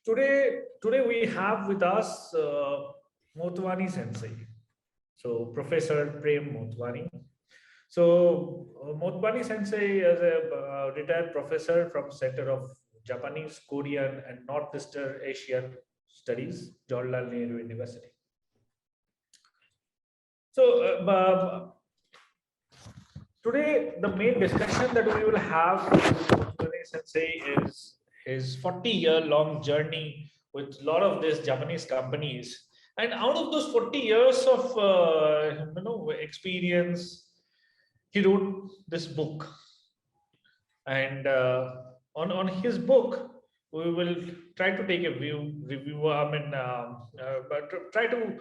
Today we have with us Motwani Sensei. So Professor Prem Motwani. So Motwani Sensei is a retired professor from Center of Japanese, Korean, and Northeastern Asian Studies, Jawaharlal Nehru University. So today the main discussion that we will have with Motwani Sensei is his 40-year-long journey with a lot of these Japanese companies. And out of those 40 years of experience, he wrote this book. And on his book, we will try to take a review. But try to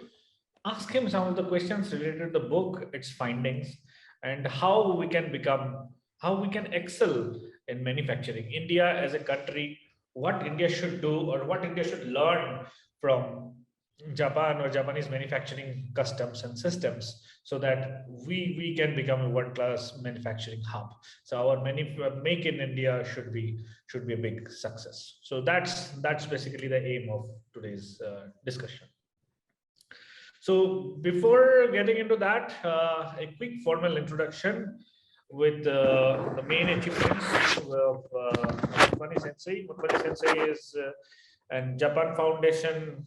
ask him some of the questions related to the book, its findings, and how we can excel in manufacturing. India as a country, what India should do or what India should learn from Japan or Japanese manufacturing customs and systems, so that we can become a world-class manufacturing hub. So our make in India should be a big success. So that's basically the aim of today's discussion. So before getting into that, a quick formal introduction with the main achievements of Motwani Sensei. Motwani Sensei is and Japan Foundation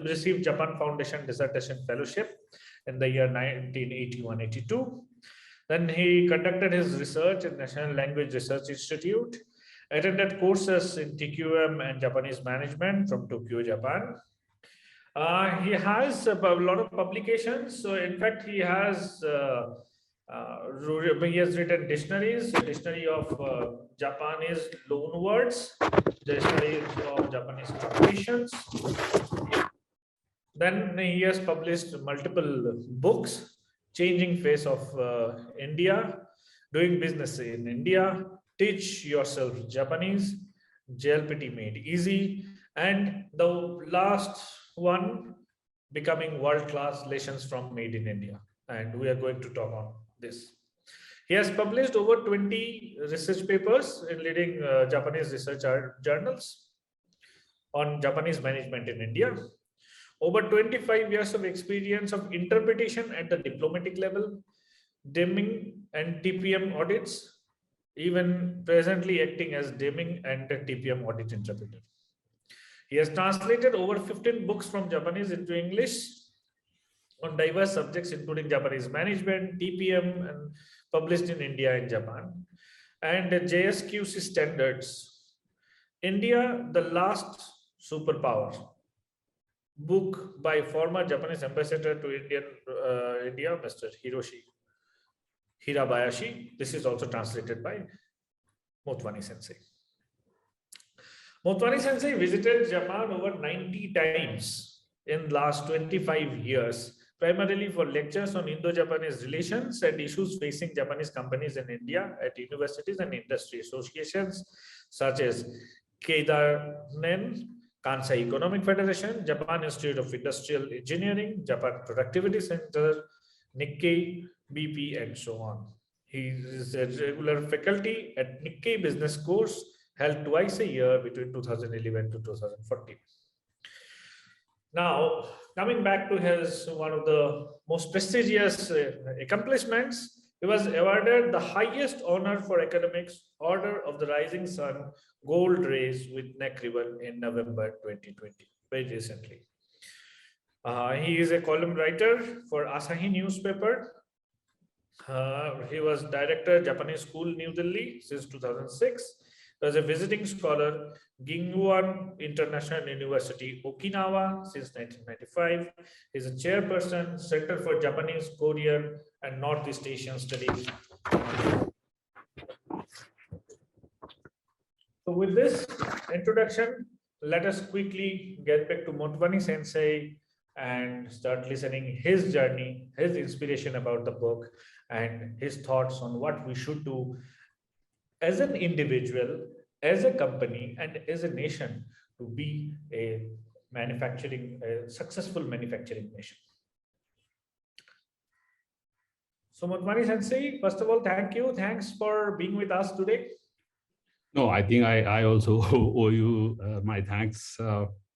received Japan Foundation Dissertation Fellowship in the year 1981-82. Then he conducted his research in National Language Research Institute, attended courses in TQM and Japanese management from Tokyo, Japan. He has a lot of publications. So in fact, he has written dictionaries, dictionary of Japanese loan words, dictionary of Japanese traditions. Then he has published multiple books, Changing Face of India, Doing Business in India, Teach Yourself Japanese, JLPT Made Easy, and the last one, Becoming World-Class Lessons from Made in India. And we are going to talk on this. He has published over 20 research papers in leading Japanese research journals on Japanese management in India. Over 25 years of experience of interpretation at the diplomatic level, Deming and TPM audits, even presently acting as Deming and TPM audit interpreter. He has translated over 15 books from Japanese into English on diverse subjects, including Japanese management, TPM, and published in India and Japan. And JSQC standards. India, the last superpower. Book by former Japanese ambassador to India, Mr. Hiroshi Hirabayashi. This is also translated by Motwani Sensei. Motwani Sensei visited Japan over 90 times in last 25 years, primarily for lectures on Indo-Japanese relations and issues facing Japanese companies in India at universities and industry associations such as Keidanen, Kansai Economic Federation, Japan Institute of Industrial Engineering, Japan Productivity Center, Nikkei, BP, and so on. He is a regular faculty at Nikkei Business Course, held twice a year between 2011 to 2014. Now, coming back to his one of the most prestigious accomplishments, he was awarded the highest honor for academics, Order of the Rising Sun, Gold Race with neck ribbon in November 2020, very recently. He is a column writer for Asahi newspaper. He was director, Japanese School, New Delhi since 2006. He was a visiting scholar, Gingwon International University, Okinawa since 1995. He is a chairperson, Center for Japanese, Korean, and Northeast Asian Studies. So with this introduction, let us quickly get back to Motwani Sensei and start listening his journey, his inspiration about the book, and his thoughts on what we should do as an individual, as a company, and as a nation to be a successful manufacturing nation. So Motwani Sensei, first of all, thank you. Thanks for being with us today. No, I think I also owe you my thanks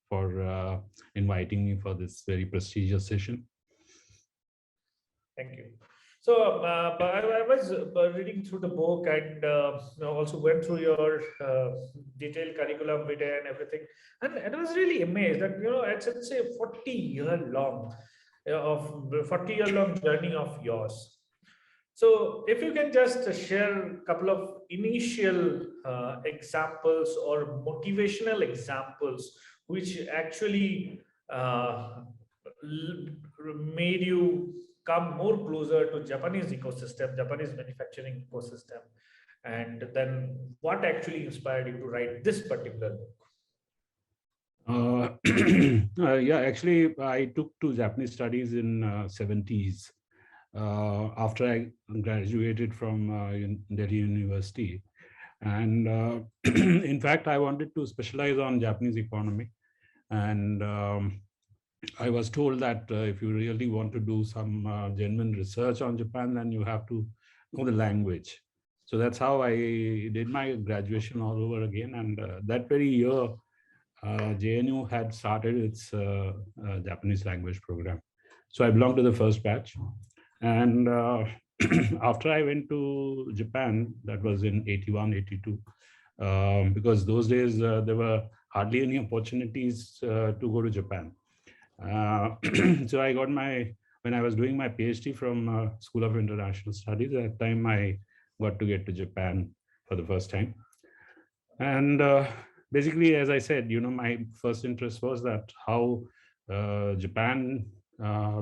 for inviting me for this very prestigious session. Thank you. So I was reading through the book and also went through your detailed curriculum vitae and everything, and I was really amazed that it's a 40-year long of 40-year long journey of yours. So, if you can just share a couple of initial examples or motivational examples which actually made you come more closer to Japanese ecosystem, Japanese manufacturing ecosystem, and then what actually inspired you to write this particular book? Yeah, actually, I took to Japanese studies in 70s after I graduated from Delhi University. And in fact, I wanted to specialize on Japanese economy. And I was told that if you really want to do some genuine research on Japan, then you have to know the language. So that's how I did my graduation all over again. And that very year, JNU had started its Japanese language program. So I belonged to the first batch. And after I went to Japan, that was in 81, 82, because those days there were hardly any opportunities to go to Japan. So I got when I was doing my PhD from School of International Studies, at that time I got to get to Japan for the first time. And basically, as I said, my first interest was that how Japan,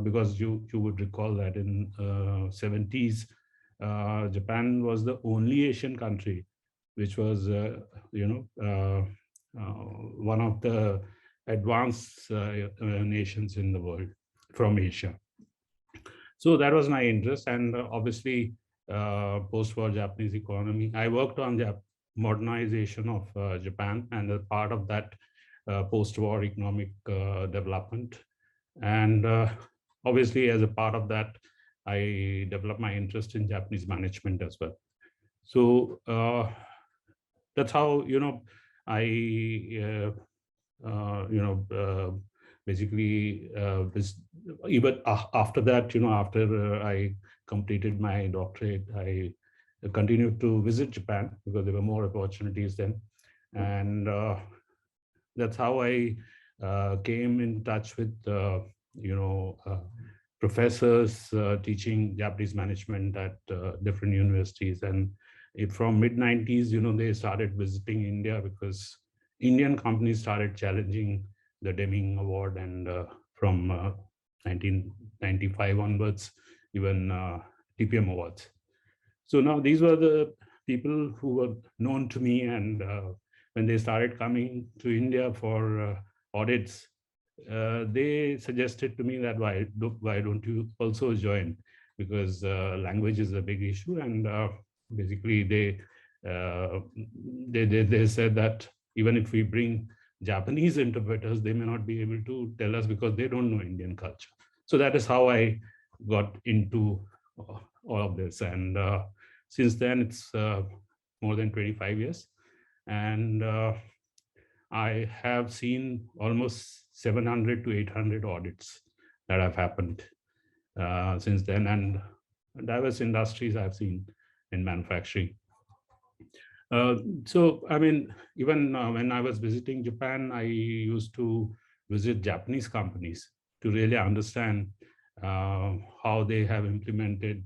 because you would recall that in 70s, Japan was the only Asian country which was, one of the advanced nations in the world from Asia. So that was my interest, and obviously, post-war Japanese economy. I worked on the modernization of Japan, and a part of that post-war economic development. And obviously, as a part of that, I developed my interest in Japanese management as well. So that's how I basically this, even after that, after I completed my doctorate, I continued to visit Japan because there were more opportunities then, and that's how I came in touch with professors teaching Japanese management at different universities. And from mid 90s, they started visiting India because Indian companies started challenging the Deming Award, and from 1995 onwards, even TPM awards. So now these were the people who were known to me, and when they started coming to India for audits, they suggested to me that why don't you also join, because language is a big issue, and basically they said that even if we bring Japanese interpreters, they may not be able to tell us because they don't know Indian culture. So that is how I got into all of this, and since then it's more than 25 years, and I have seen almost 700 to 800 audits that have happened since then, and diverse industries I've seen in manufacturing. So, I mean, even when I was visiting Japan, I used to visit Japanese companies to really understand how they have implemented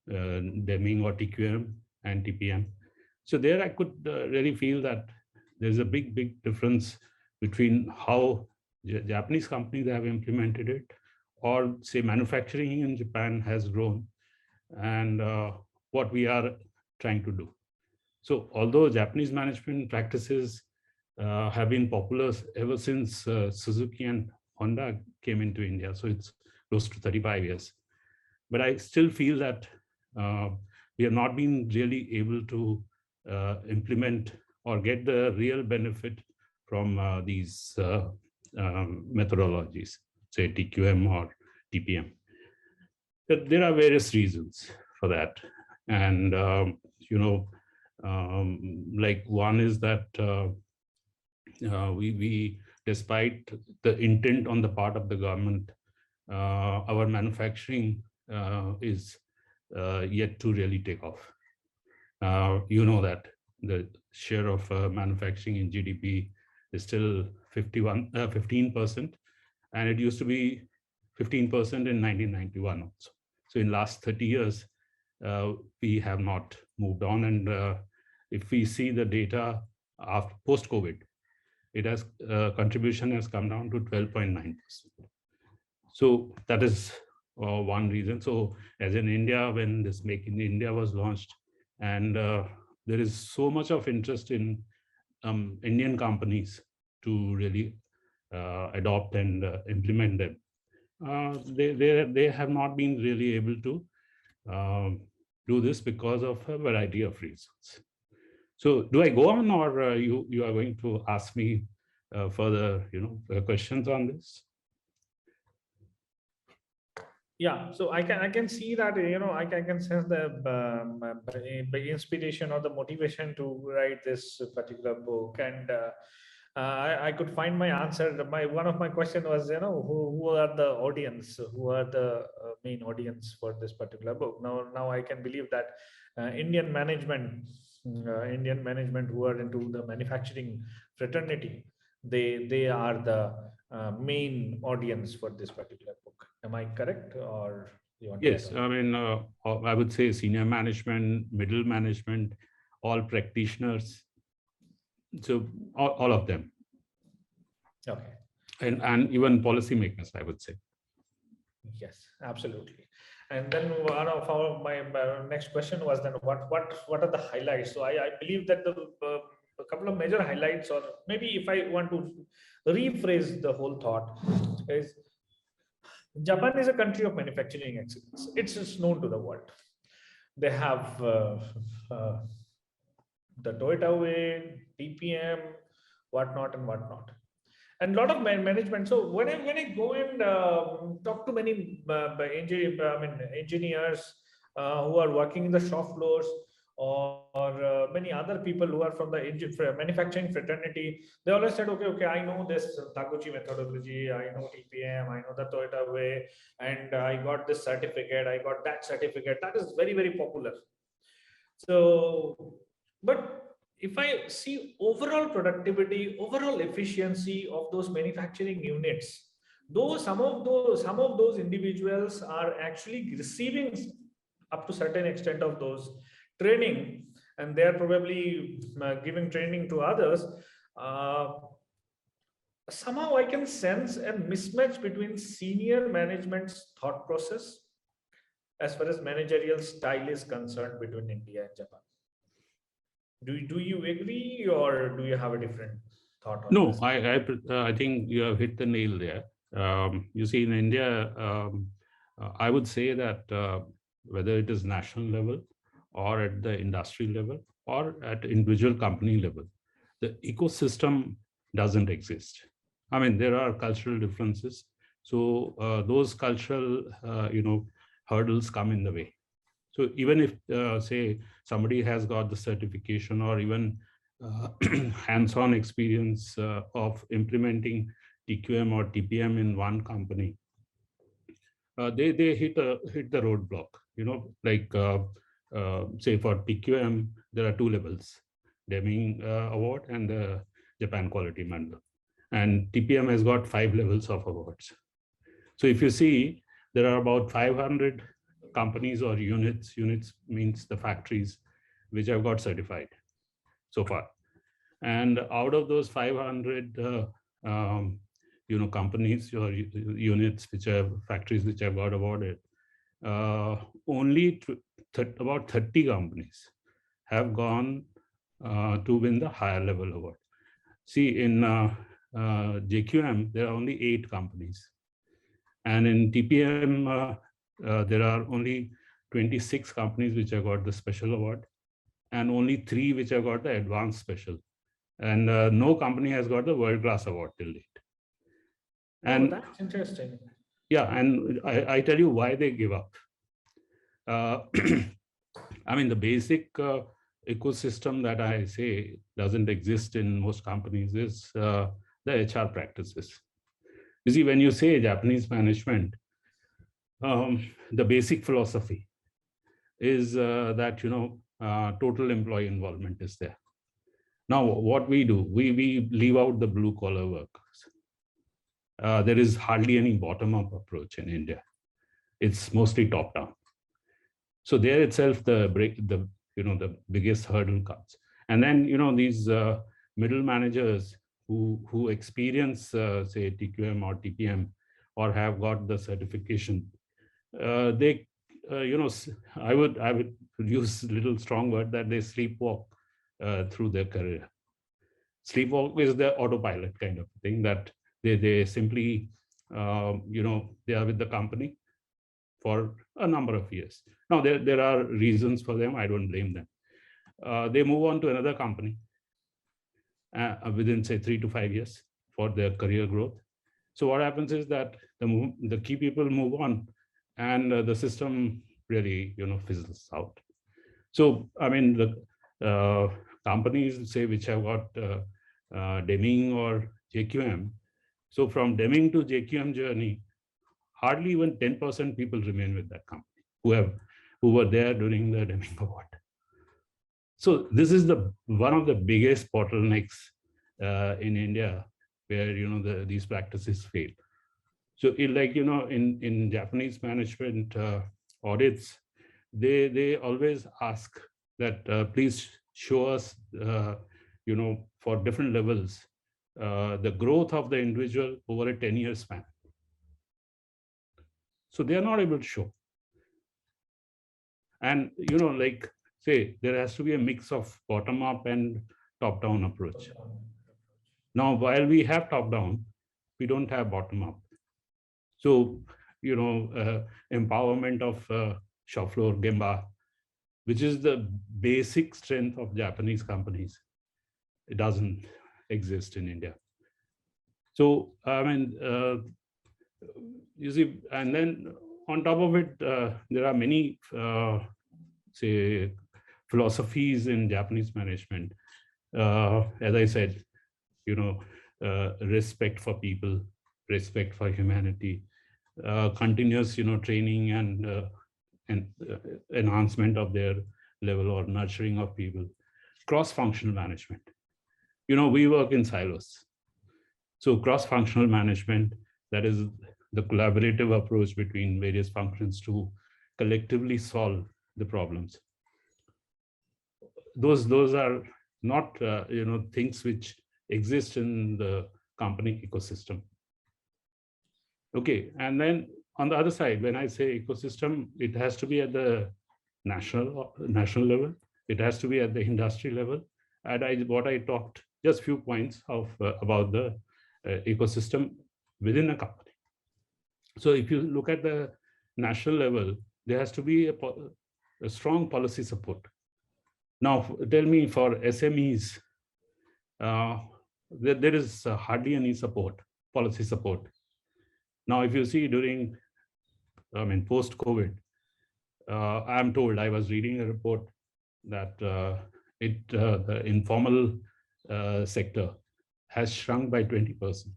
Deming or TQM and TPM. So there I could really feel that there's a big difference between how Japanese companies have implemented it, or say manufacturing in Japan has grown, and what we are trying to do. So although Japanese management practices have been popular ever since Suzuki and Honda came into India, so it's close to 35 years, but I still feel that we have not been really able to implement or get the real benefit from these methodologies, say TQM or TPM. There are various reasons for that, and Like one is that we, despite the intent on the part of the government, our manufacturing is yet to really take off. You know that the share of manufacturing in GDP is still 15%, and it used to be 15% in 1991 also. So in last 30 years, we have not moved on. And if we see the data after post-COVID, it has contribution has come down to 12.9%. So that is one reason. So as in India, when this Make in India was launched, and there is so much of interest in Indian companies to really adopt and implement them. They have not been really able to do this because of a variety of reasons. So do I go on, or you are going to ask me further questions on this? Yeah, so I can see that I can sense the inspiration or the motivation to write this particular book. And I could find my answer. One of my question was, who are the audience, who are the main audience for this particular book. Now I can believe that Indian management who are into the manufacturing fraternity, they are the main audience for this particular book. Am I correct, or you want to Yes, add on? I mean, I would say senior management, middle management, all practitioners. So all of them. Okay. And even policymakers, I would say. Yes, absolutely. And then one of my next question was then what are the highlights? So I believe that a couple of major highlights, or maybe if I want to rephrase the whole thought, is Japan is a country of manufacturing excellence. It's known to the world. They have uh, the Toyota way, TPM, whatnot and whatnot, and a lot of management. So when I go and talk to many engineers who are working in the shop floors, or many other people who are from the manufacturing fraternity, they always said, okay, I know this Taguchi methodology, I know TPM, I know the Toyota way, and I got this certificate, I got that certificate. That is very, very popular. So, but if I see overall productivity, overall efficiency of those manufacturing units, though some of those individuals are actually receiving up to certain extent of those training, and they are probably giving training to others. Uh, Somehow I can sense a mismatch between senior management's thought process as far as managerial style is concerned between India and Japan. Do you agree, or do you have a different thought on No, this? I think you have hit the nail there. You see, in India, I would say that whether it is national level or at the industry level or at individual company level, the ecosystem doesn't exist. I mean, there are cultural differences. So those cultural, hurdles come in the way. So even if, say, somebody has got the certification or even hands-on experience of implementing TQM or TPM in one company, they hit the roadblock. Like say for TQM, there are two levels: Deming Award and the Japan Quality Medal. And TPM has got 5 levels of awards. So if you see, there are about 500 companies or units means the factories, which have got certified so far. And out of those 500 companies or units, which are factories which have got awarded, only about 30 companies have gone to win the higher level award. See, in JQM, there are only 8 companies. And in TPM, there are only 26 companies which have got the special award, and only 3 which have got the advanced special. And no company has got the world-class award till date. And that's interesting. Yeah, and I tell you why they give up. I mean, the basic ecosystem that I say doesn't exist in most companies is the HR practices. You see, when you say Japanese management, the basic philosophy is that, total employee involvement is there. Now, what we do, we leave out the blue collar workers. There is hardly any bottom up approach in India. It's mostly top down. So there itself, the biggest hurdle comes. And then, these middle managers who experience, say, TQM or TPM, or have got the certification, they, I would use a little strong word that they sleepwalk through their career. Sleepwalk is the autopilot kind of thing, that they simply, they are with the company for a number of years. Now, there are reasons for them. I don't blame them. They move on to another company within, say, 3 to 5 years for their career growth. So what happens is that the key people move on, and the system really, fizzles out. So, I mean, the companies, say, which have got Deming or JQM. So from Deming to JQM journey, hardly even 10% people remain with that company who were there during the Deming Award. So this is one of the biggest bottlenecks in India, where these practices fail. So in Japanese management audits, they always ask that please show us for different levels the growth of the individual over a 10-year span. So they are not able to show. And say, there has to be a mix of bottom up and top down approach. Now, while we have top down, we don't have bottom up. So, empowerment of shop floor Gemba, which is the basic strength of Japanese companies, it doesn't exist in India. So, I mean, you see, and then on top of it, there are many, say, philosophies in Japanese management. As I said, respect for people, respect for humanity, continuous, training and enhancement of their level, or nurturing of people, cross-functional management. We work in silos. So cross-functional management, that is the collaborative approach between various functions to collectively solve the problems. Those are not things which exist in the company ecosystem. Okay, and then on the other side, when I say ecosystem, it has to be at the national level. It has to be at the industry level. And what I talked, just few points of about the ecosystem within a company. So if you look at the national level, there has to be a strong policy support. Now, tell me, for SMEs, there is hardly any support, policy support. Now, if you see during, post-COVID, I'm told, I was reading a report that the informal sector has shrunk by 20%.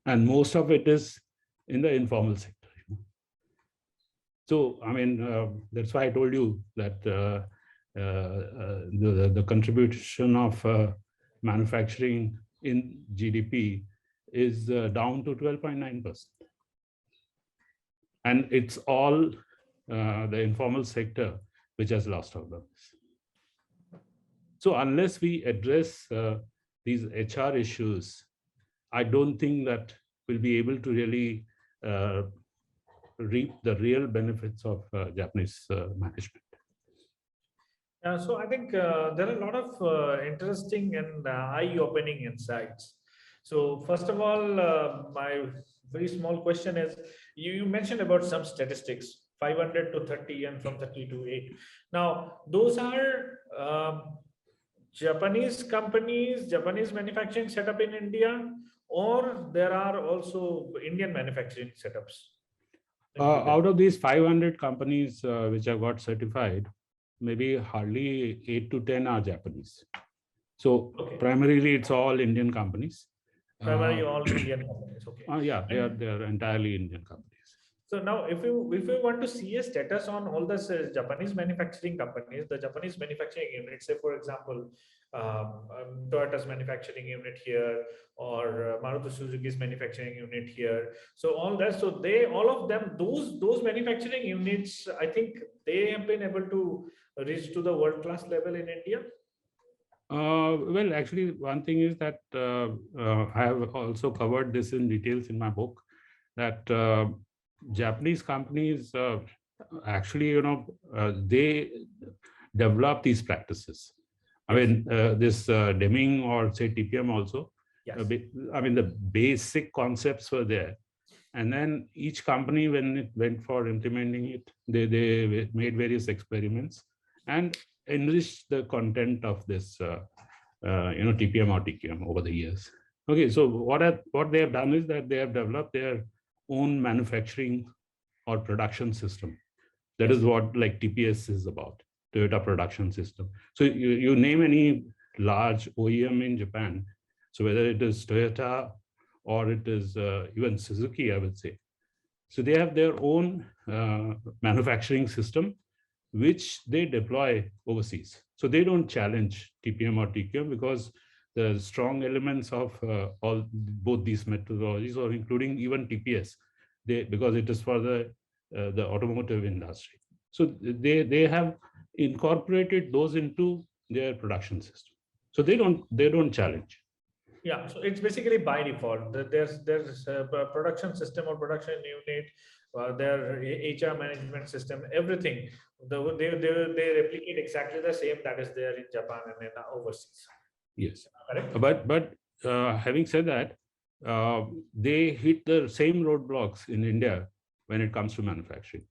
And most of it is in the informal sector. So, that's why I told you that the contribution of manufacturing in GDP is down to 12.9%. And it's all the informal sector which has lost out on this. So unless we address these HR issues, I don't think that we'll be able to really reap the real benefits of Japanese management. So I think there are a lot of interesting and eye-opening insights. So first of all, my very small question is, you mentioned about some statistics, 500 to 30 and from 30 to 8. Now, those are Japanese companies, Japanese manufacturing setup in India, or there are also Indian manufacturing setups? Out of these 500 companies which have got certified, maybe hardly 8 to 10 are Japanese. So Okay. primarily it's all Indian companies. Primarily all Indian companies. Okay. Yeah, they And are entirely Indian companies. so now, if you want to see a status on all the Japanese manufacturing companies, the Japanese manufacturing units, say for example, Toyota's manufacturing unit here, or Maruti Suzuki's manufacturing unit here. So all that, so they, all of them, those manufacturing units, I think they have been able to reach to the world class level in India. Well, actually, one thing is that I have also covered this in details in my book, that Japanese companies actually, they develop these practices. I mean, this Deming or say TPM also. Yes. I mean, the basic concepts were there, and then each company, when it went for implementing it, they made various experiments and enriched the content of this, TPM or TQM over the years. Okay, so what they have done is that they have developed their own manufacturing or production system. That is what like TPS is about, Toyota Production System. So you name any large OEM in Japan. So whether it is Toyota or it is even Suzuki, I would say. So they have their own manufacturing system, which they deploy overseas. So they don't challenge TPM or TQM because the strong elements of all both these methodologies, or including even TPS, because it is for the automotive industry. So they have incorporated those into their production system. So they don't challenge. Yeah, so it's basically by default. There's a production system or production unit, their HR management system, everything. They replicate exactly the same that is there in Japan and in overseas. Yes, Correct. but having said that, they hit the same roadblocks in India when it comes to manufacturing.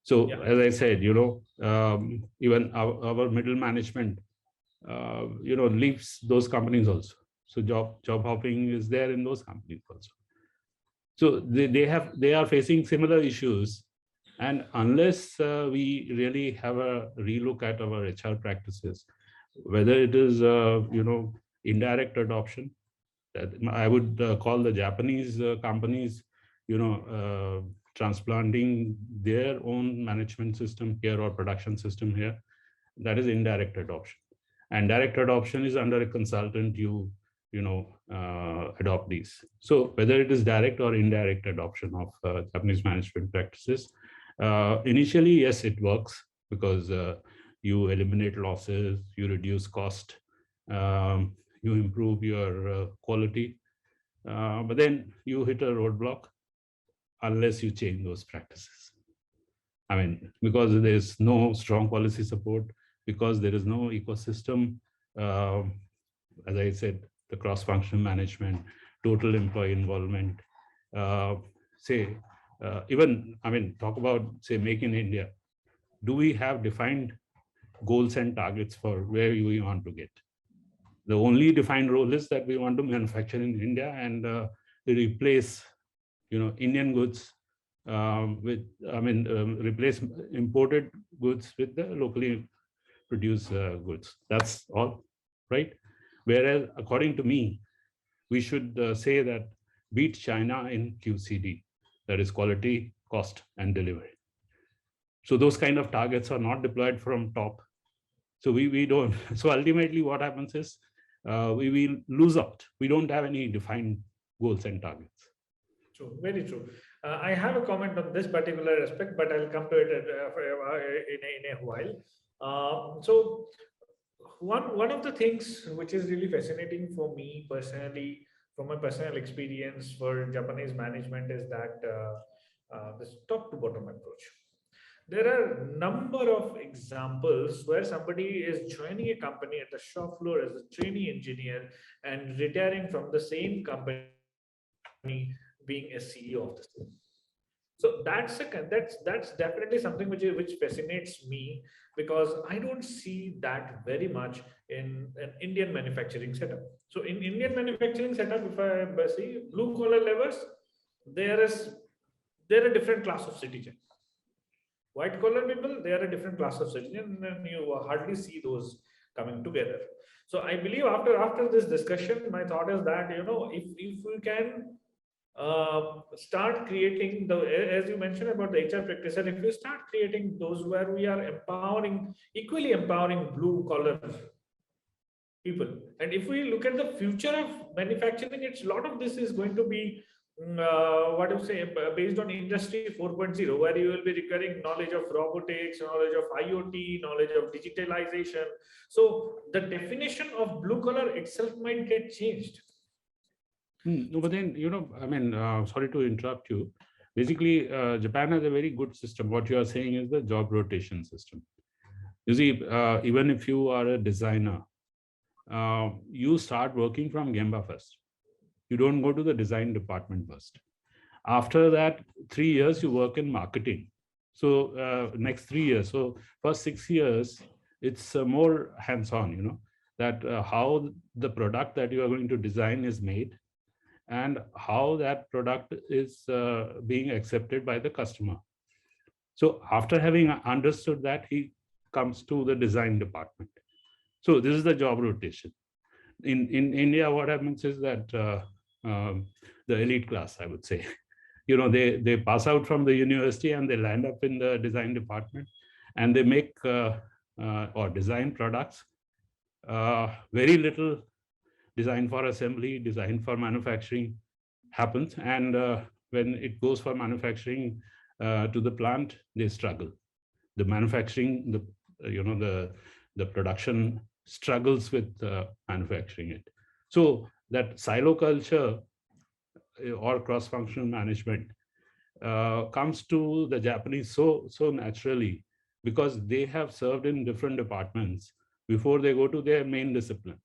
So Yeah. as I said, even our middle management, leaves those companies also. So job hopping is there in those companies also. So they are facing similar issues, and unless we really have a relook at our HR practices, whether it is indirect adoption, that I would call the Japanese companies, transplanting their own management system here or production system here, that is indirect adoption. And direct adoption is under a consultant, adopt these. So whether it is direct or indirect adoption of Japanese management practices, initially, yes, it works because you eliminate losses, you reduce cost, you improve your quality, but then you hit a roadblock unless you change those practices. I mean, because there's no strong policy support, because there is no ecosystem, as I said, the cross-functional management, total employee involvement, talk about, say, Make in India. Do we have defined goals and targets for where we want to get? The only defined role is that we want to manufacture in India and replace, Indian goods replace imported goods with the locally produced goods. That's all, right? Whereas, according to me, we should say that beat China in QCD, that is quality, cost, and delivery. So those kind of targets are not deployed from top. So we don't. So ultimately, what happens is we will lose out. We don't have any defined goals and targets. True, very true. I have a comment on this particular aspect, but I'll come to it in a while. So one of the things which is really fascinating for me personally, from my personal experience for Japanese management, is that this top to bottom approach. There are a number of examples where somebody is joining a company at the shop floor as a trainee engineer and retiring from the same company being a CEO of the same. So that's definitely something which fascinates me, because I don't see that very much in an Indian manufacturing setup. So in Indian manufacturing setup, if I see blue collar levels, there is a different class of citizen. White collar people, they are a different class of citizen, and you hardly see those coming together. So I believe after this discussion, my thought is that, if we can start creating the, as you mentioned about the HR practitioner, if we start creating those where we are empowering, equally empowering blue collar people, and if we look at the future of manufacturing, it's a lot of this is going to be what do you say, based on industry 4.0, where you will be requiring knowledge of robotics, knowledge of IoT, knowledge of digitalization. So the definition of blue collar itself might get changed. No, but then, I mean, sorry to interrupt you. Basically, Japan has a very good system. What you are saying is the job rotation system. You see, even if you are a designer, you start working from Gemba first. You don't go to the design department first. After that, 3 years, you work in marketing. So next 3 years. So first 6 years, it's more hands-on, that how the product that you are going to design is made, and how that product is being accepted by the customer. So after having understood that, he comes to the design department. So this is the job rotation. In India, what happens is that the elite class, I would say, they pass out from the university and they land up in the design department, and they make or design products. Very little design for assembly, design for manufacturing happens. And when it goes for manufacturing to the plant, they struggle. The manufacturing, the production struggles with manufacturing it. So that silo culture or cross-functional management comes to the Japanese so naturally, because they have served in different departments before they go to their main discipline.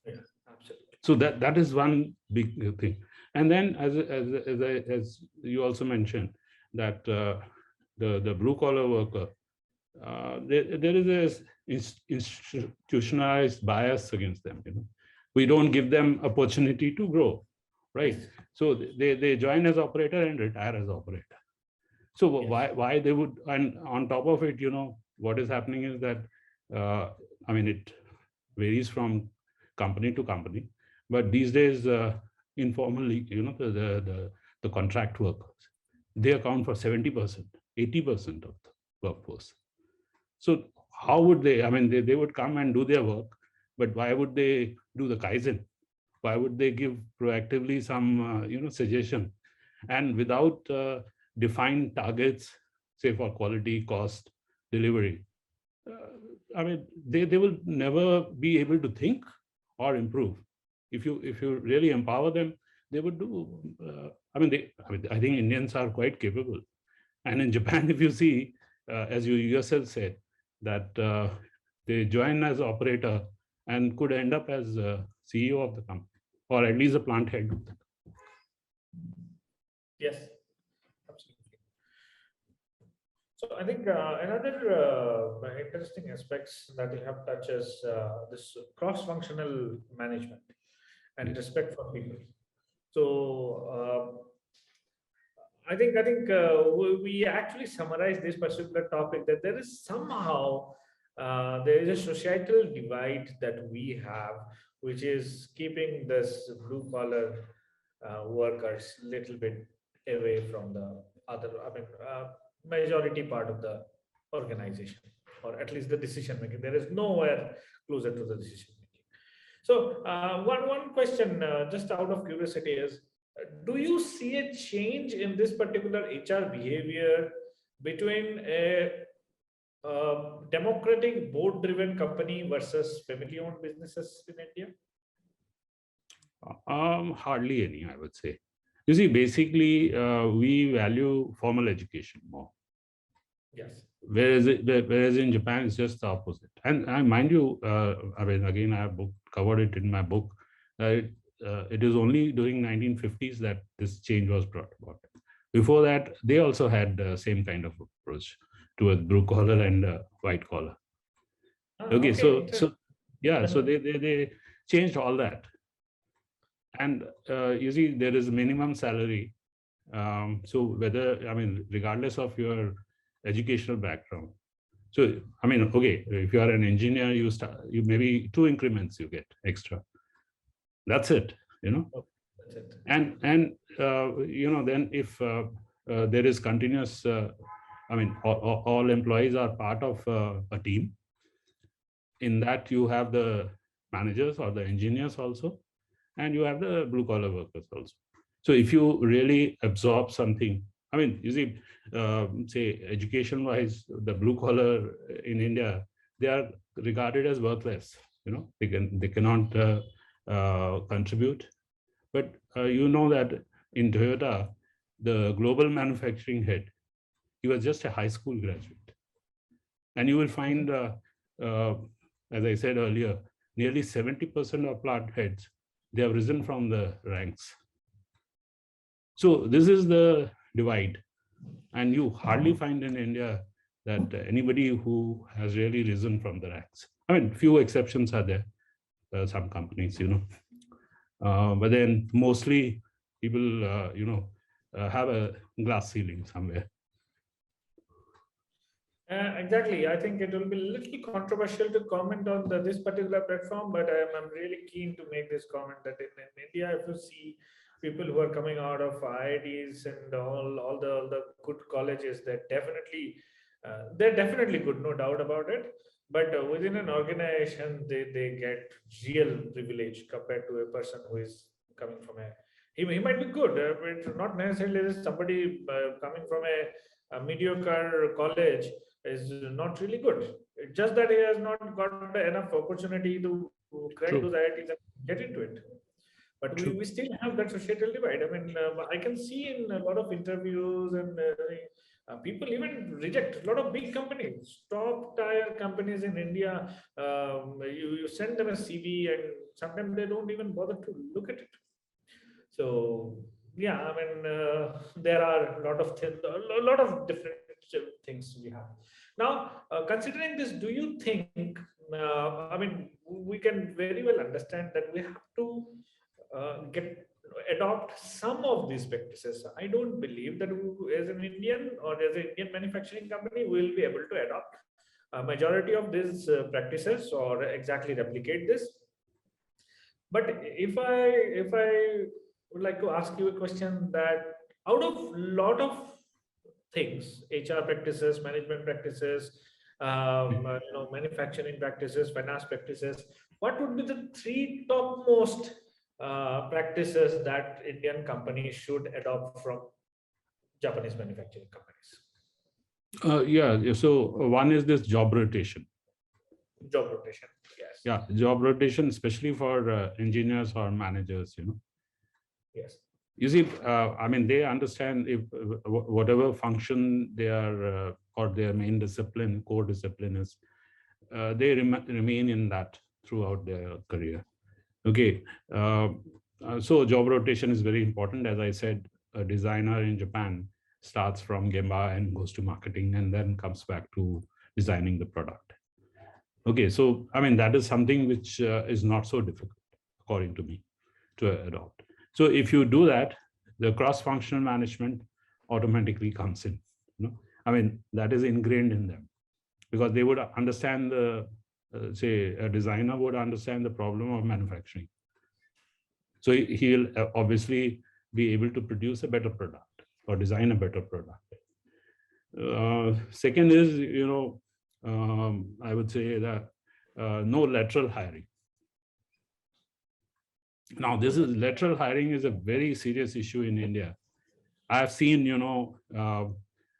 Yeah, absolutely. So that is one big thing. And then, as you also mentioned, that the blue collar worker, there is a institutionalized bias against them. We don't give them opportunity to grow, right? Yes. So they join as operator and retire as operator. So Yes. why they would, and on top of it, what is happening is that I mean, it varies from company to company, but these days informally, the contract workers, they account for 70%, 80% of the workforce. So how would they, I mean, they would come and do their work, but why would they do the Kaizen? Why would they give proactively some, suggestion? And without defined targets, say for quality, cost, delivery, I mean, they will never be able to think or improve. If you really empower them, they would do. I think Indians are quite capable. And in Japan, if you see, as you yourself said, that they join as operator and could end up as CEO of the company, or at least a plant head. Yes, absolutely. So I think another interesting aspects that you have touched is this cross-functional management and Yes. respect for people. So I think we actually summarize this particular topic, that there is somehow there is a societal divide that we have, which is keeping this blue collar workers little bit away from the other, majority part of the organization, or at least the decision making. There is nowhere closer to the decision making. So one question, just out of curiosity, is do you see a change in this particular HR behavior between a democratic board-driven company versus family-owned businesses in India? Hardly any, I would say. You see, basically, we value formal education more. Yes. Whereas in Japan, it's just the opposite. And mind you, again, I have covered it in my book. It is only during 1950s that this change was brought about. Before that, they also had the same kind of approach towards blue collar and white collar. Okay, so yeah, so they changed all that. And you see, there is minimum salary. So regardless of your educational background. So, I mean, okay, if you are an engineer, you maybe 2 increments you get extra. That's it, you know. Oh, that's it. And you know, then if there is continuous, I mean, all employees are part of a team. In that, you have the managers or the engineers also, and you have the blue collar workers also. So if you really absorb something, I mean, you see, say education wise, the blue collar in India, they are regarded as worthless. You know, they cannot contribute. But you know that in Toyota, the global manufacturing head, he was just a high school graduate, and you will find, as I said earlier, nearly 70% of plant heads, they have risen from the ranks. So this is the divide, and you hardly find in India that anybody who has really risen from the ranks. I mean, few exceptions are there, some companies, you know, but then mostly people, you know, have a glass ceiling somewhere. Exactly. I think it will be a little controversial to comment on this particular platform, but I'm really keen to make this comment that in India, if you see people who are coming out of IITs and all the good colleges, they're definitely good, no doubt about it. But within an organization, they get real privilege compared to a person who is coming from he might be good, but not necessarily somebody coming from a mediocre college is not really good. It's just that he has not got enough opportunity to crack those IITs and get into it. But we still have that societal divide. I mean, I can see in a lot of interviews and people even reject a lot of big companies, top tier companies in India. You send them a CV and sometimes they don't even bother to look at it. So yeah, I mean, there are a lot of different things we have now. Considering this, do you think? I mean, we can very well understand that we have to adopt some of these practices. I don't believe that as an Indian or as an Indian manufacturing company, we will be able to adopt a majority of these practices or exactly replicate this. But if I would like to ask you a question, that out of lot of things, HR practices, management practices, manufacturing practices, finance practices, what would be the 3 topmost practices that Indian companies should adopt from Japanese manufacturing companies? Yeah, so one is this job rotation. Job rotation, yes. Yeah, job rotation, especially for engineers or managers, you know. Yes. You see, I mean, they understand if whatever function they are or their main discipline, core discipline is, they remain in that throughout their career. Okay, so job rotation is very important. As I said, a designer in Japan starts from Gemba and goes to marketing and then comes back to designing the product. Okay, so I mean, that is something which is not so difficult, according to me, to adopt. So if you do that, the cross-functional management automatically comes in. You know? I mean, that is ingrained in them because they would understand the, say, a designer would understand the problem of manufacturing. So he'll obviously be able to produce a better product or design a better product. Second is, you know, I would say that no lateral hiring. Now, lateral hiring is a very serious issue in India. I have seen, you know,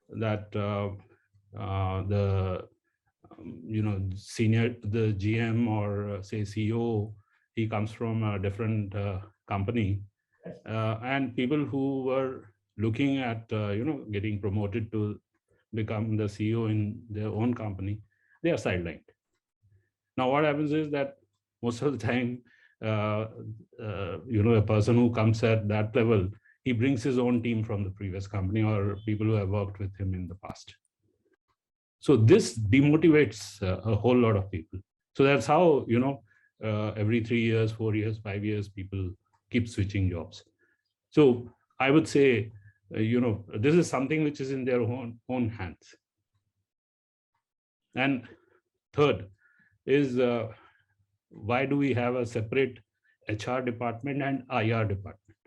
that the the GM or say CEO, he comes from a different company, and people who were looking at getting promoted to become the CEO in their own company, they are sidelined. Now, what happens is that most of the time, a person who comes at that level, he brings his own team from the previous company or people who have worked with him in the past. So this demotivates a whole lot of people. So that's how, every 3 years, 4 years, 5 years, people keep switching jobs. So I would say, this is something which is in their own hands. And third is why do we have a separate HR department and IR department,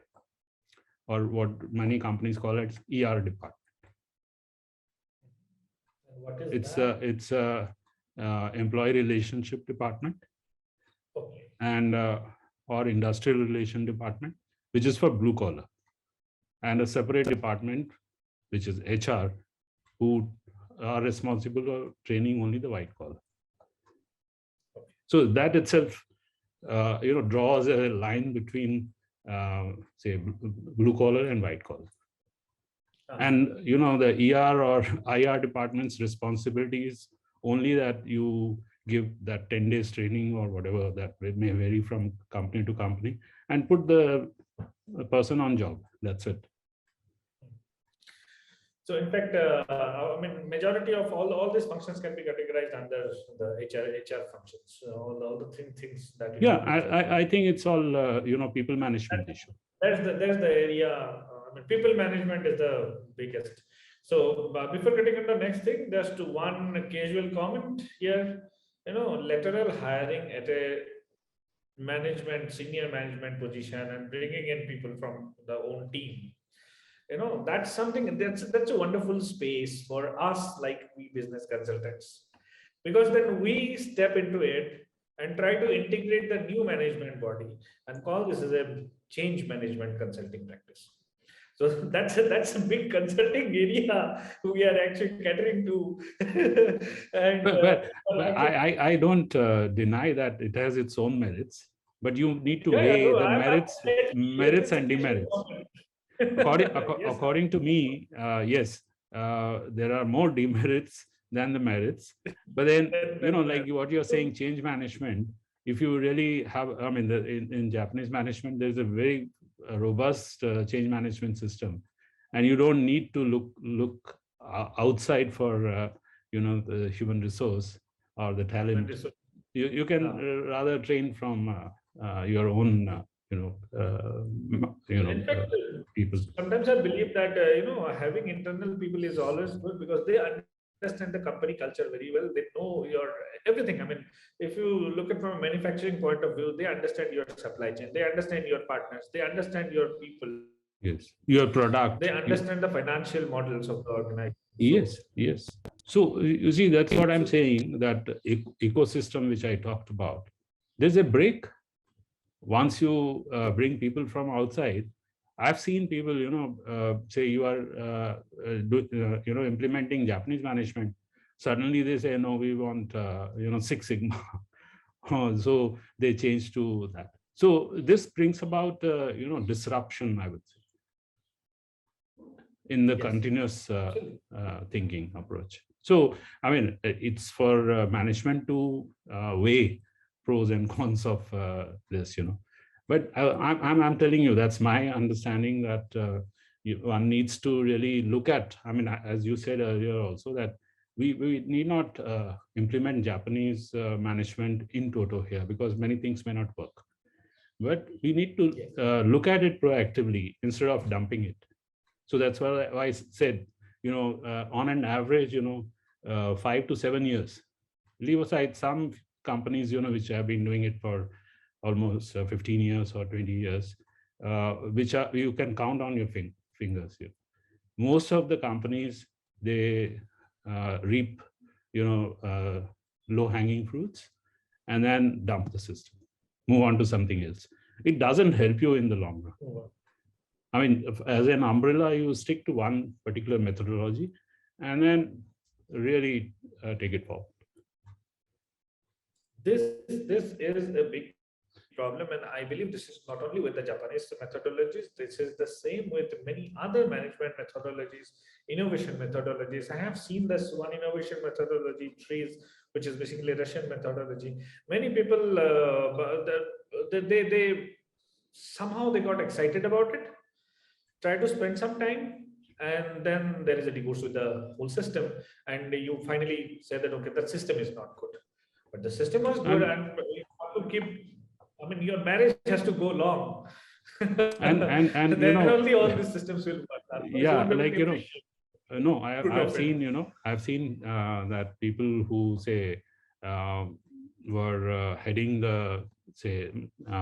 or what many companies call it ER department? What is It's that? a employee relationship department, Okay. and or industrial relation department, which is for blue collar, and a separate department which is HR, who are responsible for training only the white collar. So that itself, draws a line between, say, blue collar and white collar. And the ER or IR department's responsibility is only that you give that 10 days training or whatever, that may vary from company to company, and put the person on job. That's it. So in fact, I mean, majority of all these functions can be categorized under the HR functions. All the things that. Yeah, I think it's all people management issue. There's the area. I mean, people management is the biggest. So before getting into the next thing, just one casual comment here. Lateral hiring at a senior management position and bringing in people from the own team. That's something that's a wonderful space for us, like we business consultants, because then we step into it and try to integrate the new management body and call this as a change management consulting practice. So that's a big consulting area we are actually catering to. And, but I don't deny that it has its own merits, but you need to weigh the merits and demerits. According to me, yes, there are more demerits than the merits. But then, like what you're saying, change management, if you really have, I mean, in Japanese management, there's a very robust change management system. And you don't need to look outside for, the human resource or the talent. You can rather train from your own people. Sometimes I believe that having internal people is always good, because they understand the company culture very well. They know your everything. I mean, if you look at from a manufacturing point of view, they understand your supply chain, they understand your partners, they understand your people. Yes, your product. They understand the financial models of the organization. Yes. So you see, that's what I'm saying, that ecosystem which I talked about, there's a break. Once you bring people from outside, I've seen people, say you are, implementing Japanese management. Suddenly they say, no, we want, Six Sigma. So they change to that. So this brings about, disruption, I would say, in the continuous thinking approach. So, I mean, it's for management to weigh pros and cons of this, But I'm telling you, that's my understanding, that one needs to really look at, I mean, as you said earlier also, that we need not implement Japanese management in toto here, because many things may not work. But we need to look at it proactively instead of dumping it. So that's why I said, on an average, 5 to 7 years. Leave aside some companies, which have been doing it for almost 15 years or 20 years, which are, you can count on your fingers here. Most of the companies, they reap, low-hanging fruits and then dump the system, move on to something else. It doesn't help you in the long run. I mean, as an umbrella, you stick to one particular methodology and then really take it forward. This is a big problem, and I believe this is not only with the Japanese methodologies. This is the same with many other management methodologies, innovation methodologies. I have seen this one innovation methodology, TRIZ, which is basically Russian methodology. Many people, they somehow they got excited about it, try to spend some time, and then there is a divorce with the whole system, and you finally say that, okay, that system is not good. But the system was good, and you have to keep, I mean, your marriage has to go long. And then only all these systems will work. Yeah, like, No, Fruit I've of it. seen, I've seen that people who say uh, were heading the say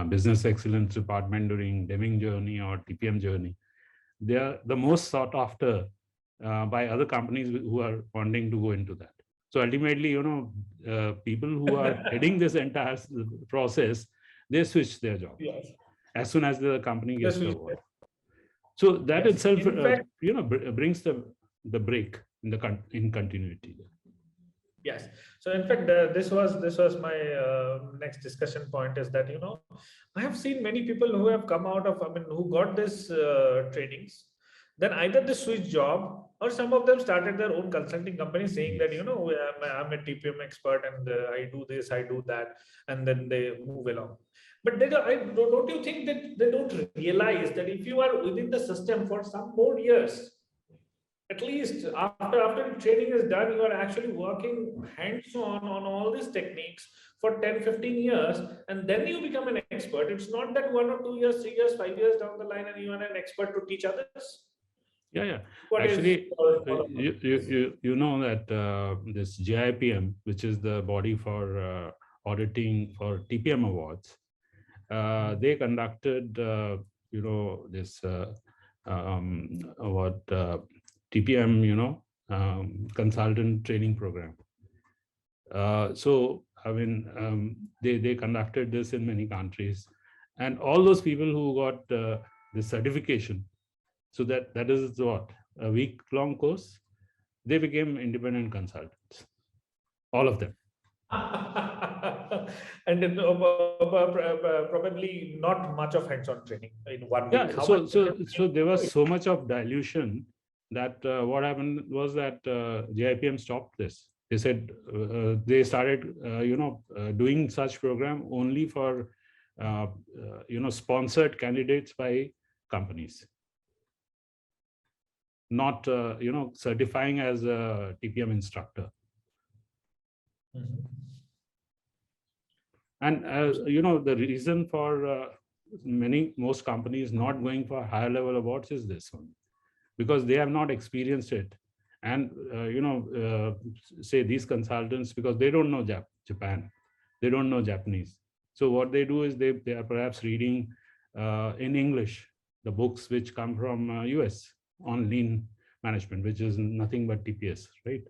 business excellence department during Deming journey or TPM journey. They are the most sought after by other companies who are wanting to go into that. So ultimately, people who are heading this entire process, they switch their job Yes. as soon as the company Yes, gets the we, award. So that yes. itself, In fact, brings the break in the in continuity. yes. So in fact, this was my next discussion point is that I have seen many people who have come out of, I mean, who got this trainings, then either they switch job or some of them started their own consulting company saying that Yes. I'm a TPM expert and I do this, I do that, and then they move along. But don't you think that they don't realize that if you are within the system for some more years, at least after training is done, you are actually working hands-on on all these techniques for 10, 15 years, and then you become an expert. It's not that 1 or 2 years, 3 years, 5 years down the line and you are an expert to teach others. Yeah. What is Actually, you know that this JIPM, which is the body for auditing for TPM awards, they conducted, this what TPM, consultant training program. So, I mean, they conducted this in many countries, and all those people who got this certification, so that is what, a week-long course, they became independent consultants, all of them. And then, probably not much of hands-on training in 1 week. Yeah, How much? so there was so much of dilution that what happened was that JIPM stopped this. They said they started, doing such program only for, sponsored candidates by companies, not, certifying as a TPM instructor. Mhm. And, the reason for most companies not going for higher level awards is this one, because they have not experienced it. And, say these consultants, because they don't know Japan, they don't know Japanese. So what they do is they are perhaps reading in English the books which come from US on lean management, which is nothing but TPS, right,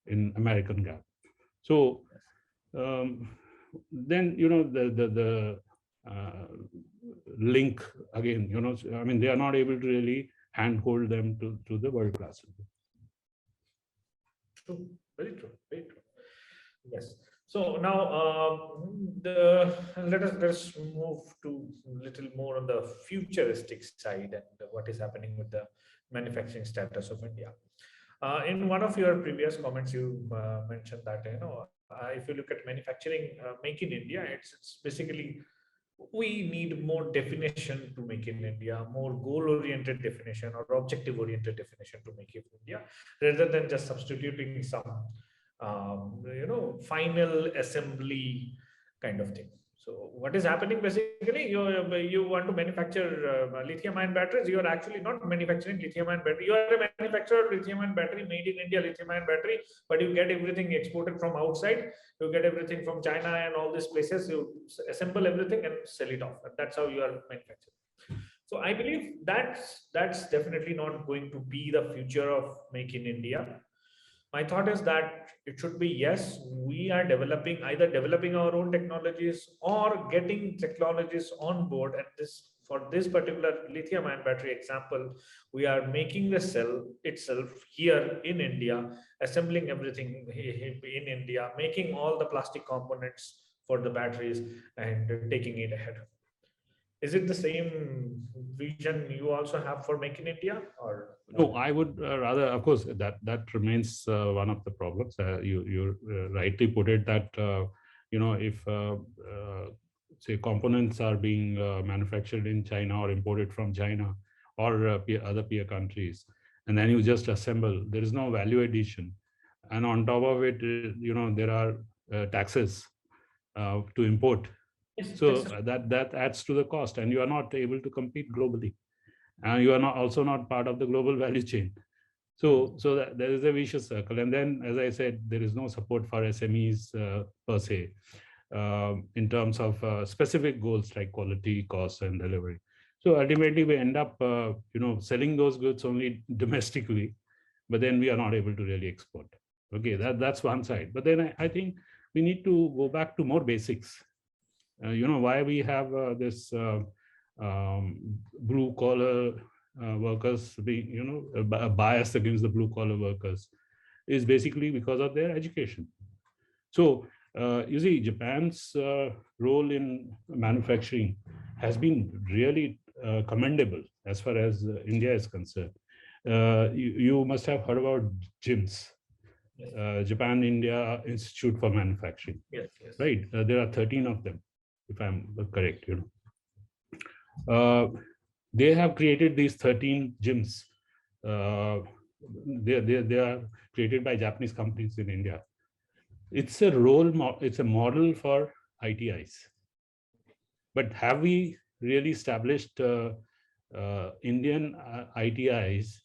in American GAAP. So then, the link again, I mean, they are not able to really handhold them to the world class. True, very true, very true. Yes. So now, let us move to a little more on the futuristic side and what is happening with the manufacturing status of India. In one of your previous comments, you mentioned that if you look at manufacturing, make in India, it's basically we need more definition to make in India, more goal-oriented definition or objective-oriented definition to make it in India, rather than just substituting some, final assembly kind of thing. So what is happening basically? You want to manufacture lithium-ion batteries. You are actually not manufacturing lithium-ion battery. You are a manufacturer of lithium-ion battery, made in India lithium-ion battery, but you get everything exported from outside. You get everything from China and all these places. You assemble everything and sell it off, and that's how you are manufacturing. So I believe that's definitely not going to be the future of Make in India. My thought is that it should be, yes, we are either developing our own technologies or getting technologies on board. And this, for this particular lithium ion battery example, we are making the cell itself here in India, assembling everything in India, making all the plastic components for the batteries and taking it ahead. Is it the same vision you also have for Make in India, or? No, I would rather, of course, that remains one of the problems. You rightly put it that, if say components are being manufactured in China or imported from China or other peer countries, and then you just assemble, there is no value addition. And on top of it, there are taxes to import. Yes, So that's that adds to the cost, and you are not able to compete globally. And you are not also not part of the global value chain. So that there is a vicious circle. And then, as I said, there is no support for SMEs per se in terms of specific goals like quality, cost, and delivery. So ultimately, we end up, selling those goods only domestically, but then we are not able to really export. Okay, that's one side. But then I think we need to go back to more basics. Why we have this blue collar workers being, a bias against the blue collar workers is basically because of their education. So you see, Japan's role in manufacturing has been really commendable as far as India is concerned. You must have heard about JIMS, Japan India Institute for Manufacturing. Yes. Right? There are 13 of them, if I'm correct. They have created these 13 gyms. They are created by Japanese companies in India. It's a it's a model for ITIs. But have we really established Indian ITIs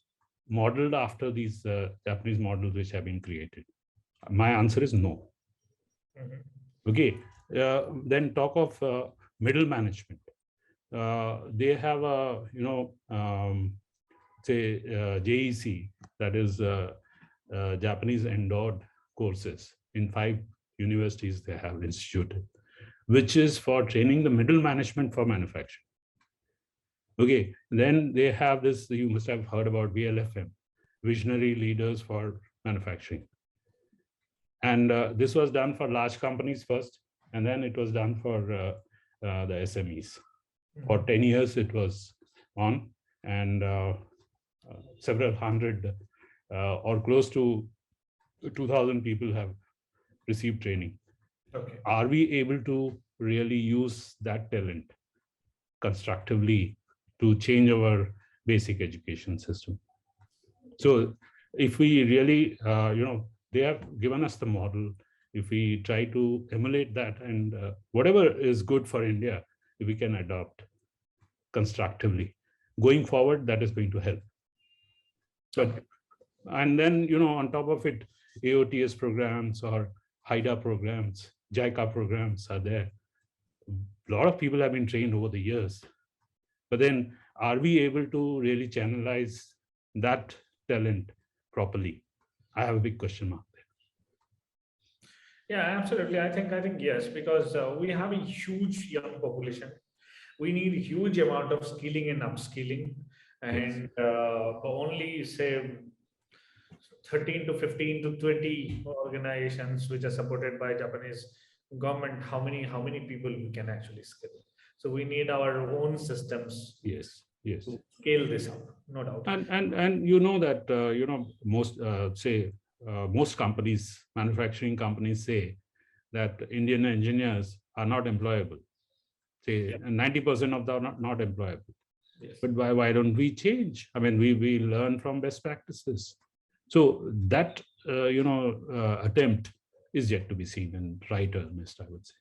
modeled after these Japanese models which have been created? My answer is no. Okay. Then talk of middle management. They have a, JEC, that is Japanese endowed courses in 5 universities they have instituted, which is for training the middle management for manufacturing. Okay, then they have this, you must have heard about VLFM, Visionary Leaders for Manufacturing. And this was done for large companies first, and then it was done for the SMEs. For 10 years it was on, and several hundred or close to 2,000 people have received training. Okay. Are we able to really use that talent constructively to change our basic education system? So if we really, they have given us the model. If we try to emulate that, and whatever is good for India, if we can adopt constructively, going forward, that is going to help. But, and then, on top of it, AOTS programs or HIDA programs, JICA programs are there. A lot of people have been trained over the years. But then, are we able to really channelize that talent properly? I have a big question mark there. Yeah, absolutely. I think yes, because we have a huge young population. We need a huge amount of skilling and upskilling, and only say 13 to 15 to 20 organizations which are supported by Japanese government. How many people we can actually skill? So we need our own systems. Yes. To scale this up, no doubt. And you know that most companies, manufacturing companies, say that Indian engineers are not employable. Say 90% of them are not employable. Yes. But why don't we change? I mean, we learn from best practices. So that attempt is yet to be seen, and right earnest, I would say.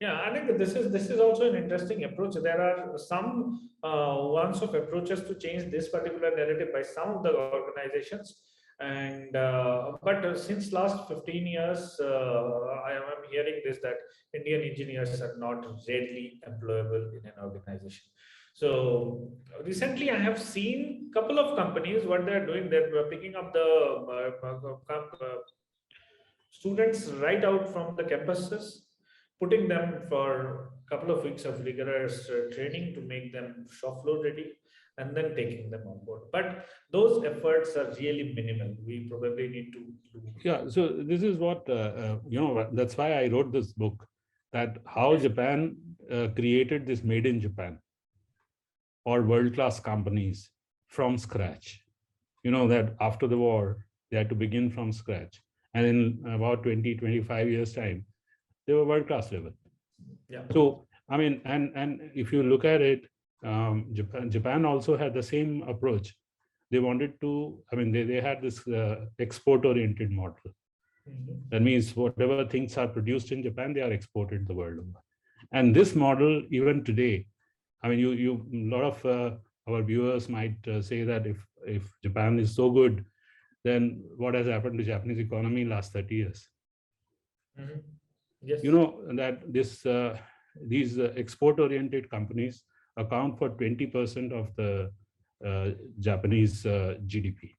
Yeah, I think this is also an interesting approach. There are some ones of approaches to change this particular narrative by some of the organizations, and but since last 15 years, I am hearing this, that Indian engineers are not readily employable in an organization. So recently, I have seen a couple of companies, what they're doing, they're picking up the students right out from the campuses, putting them for a couple of weeks of rigorous training to make them shop floor ready, and then taking them on board. But those efforts are really minimal. We probably need to do. Yeah, so this is what, that's why I wrote this book, that how Japan created this made in Japan or world-class companies from scratch. That after the war, they had to begin from scratch. And in about 20, 25 years time, they were world-class level. Yeah. So, I mean, and if you look at it, Japan also had the same approach. They wanted to, they had this export-oriented model. Mm-hmm. That means whatever things are produced in Japan, they are exported the world over. And this model, even today, a lot of our viewers might say that if Japan is so good, then what has happened to Japanese economy last 30 years? Yes. You know that these export-oriented companies account for 20% of the Japanese GDP.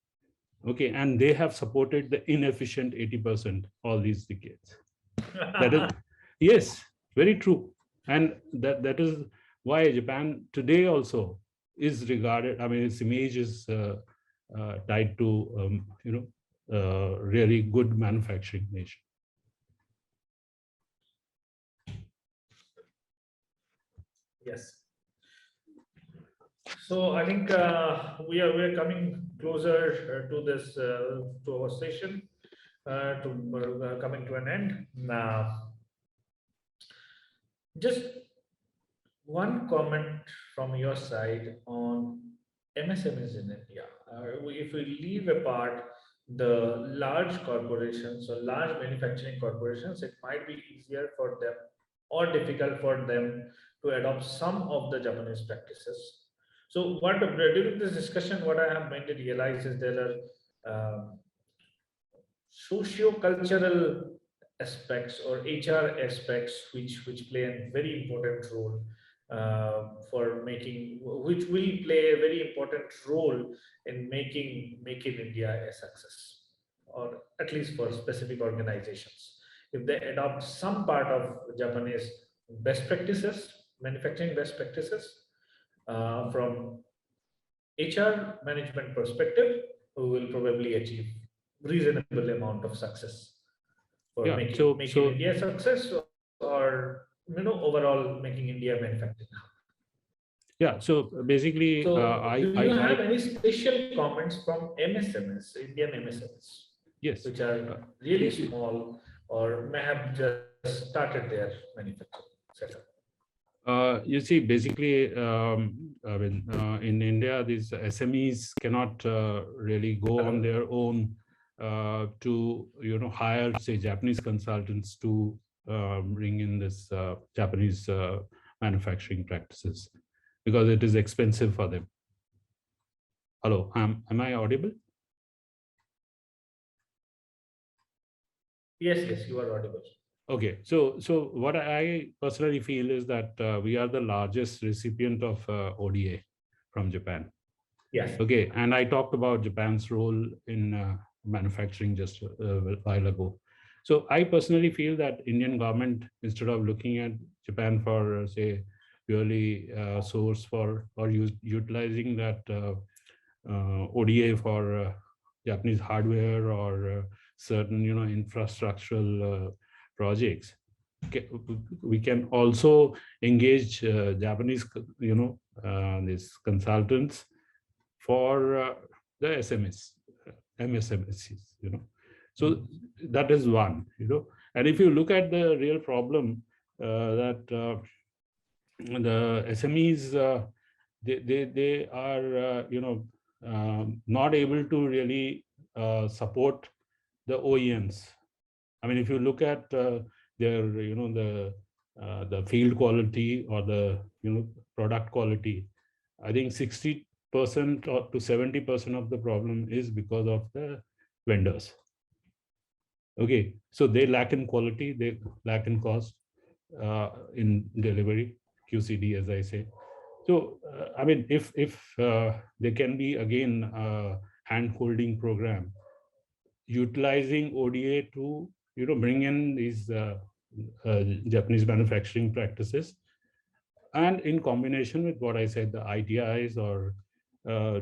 Okay, and they have supported the inefficient 80% all these decades. That is, yes, very true. And that is why Japan today also is regarded, I mean, its image is tied to, really good manufacturing nation. Yes. So I think we are coming closer to this to our session, coming to an end. Now, just one comment from your side on MSMEs in India. If we leave apart the large corporations or large manufacturing corporations, it might be easier for them or difficult for them to adopt some of the Japanese practices. So, what during this discussion, what I have made to realize is there are socio-cultural aspects or HR aspects which play a very important role for making, which will play a very important role in making Make in India a success, or at least for specific organizations. If they adopt some part of Japanese best practices, manufacturing best practices from HR management perspective, we will probably achieve reasonable amount of success for making India success, or overall making India manufacturing. Yeah, so basically, do you have any special comments from MSMEs, Indian MSMEs? Yes, which are really small or may have just started their manufacturing setup? You see, basically, in India, these SMEs cannot really go on their own to hire, say, Japanese consultants to bring in this Japanese manufacturing practices, because it is expensive for them. Hello, am I audible? Yes, you are audible. Okay, so what I personally feel is that we are the largest recipient of ODA from Japan. Yes. Okay, and I talked about Japan's role in manufacturing just a while ago. So I personally feel that Indian government, instead of looking at Japan for say purely source for or utilizing that ODA for Japanese hardware or certain infrastructural projects, we can also engage Japanese these consultants for the MSMEs, so that is one, and if you look at the real problem that the SMEs they are not able to really support the OEMs. I mean, if you look at their the field quality or the product quality, I think 60% or to 70% of the problem is because of the vendors. Okay, so they lack in quality, they lack in cost, in delivery, QCD, as I say. So I mean, if there can be again a hand-holding program utilizing ODA to bring in these Japanese manufacturing practices, and in combination with what I said, the ITIs or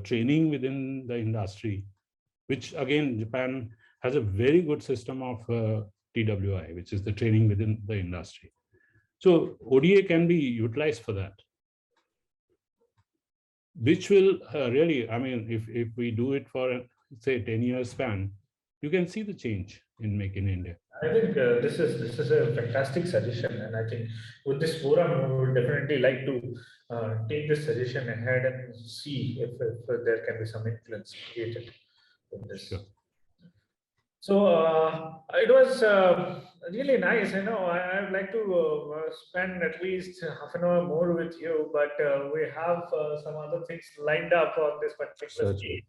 training within the industry, which again Japan has a very good system of TWI, which is the training within the industry. So ODA can be utilized for that, which will really, I mean, if we do it for say 10-year span, you can see the change in Make in India. I think this is a fantastic suggestion, and I think with this forum, we would definitely like to take this suggestion ahead and see if there can be some influence created in this. Sure. So it was really nice. I would like to spend at least half an hour more with you, but we have some other things lined up on this particular stage.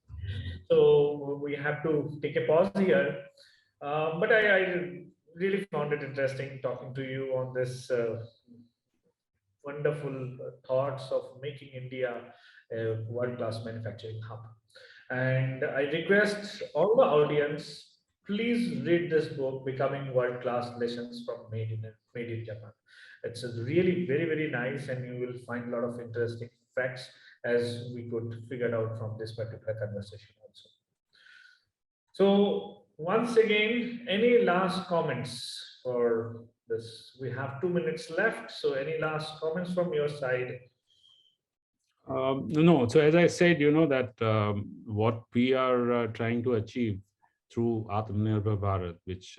So we have to take a pause here. But I really found it interesting talking to you on this wonderful thoughts of making India a world-class manufacturing hub. And I request all the audience, please read this book, Becoming World-Class Lessons from Made in Japan. It's a really very, very nice, and you will find a lot of interesting facts as we could figure out from this particular conversation also. So once again, any last comments for this? We have 2 minutes left. So any last comments from your side? No, so as I said, that what we are trying to achieve through Atmanirbhar Bharat, which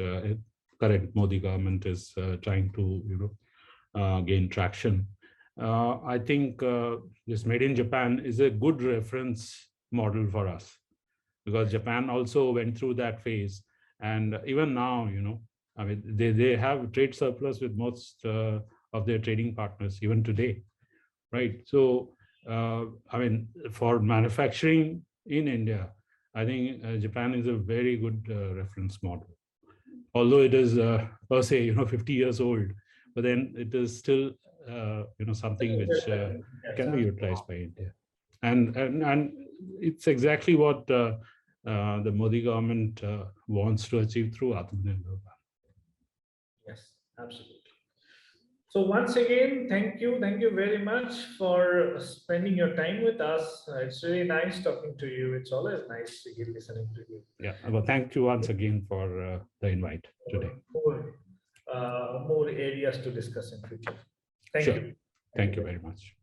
current Modi government is trying to, gain traction. I think this Made in Japan is a good reference model for us, because Japan also went through that phase. And even now, I mean, they have trade surplus with most of their trading partners, even today, right? So, I mean, for manufacturing in India, I think Japan is a very good reference model. Although it is per se, 50 years old, but then it is still, something which can be utilized by India. And it's exactly what the Modi government wants to achieve through Atmanirbhar. Yes, absolutely. So once again, thank you very much for spending your time with us. It's really nice talking to you. It's always nice listening to you. Yeah, well, thank you once again for the invite today. More areas to discuss in future. Thank Sure. you. Thank you very much.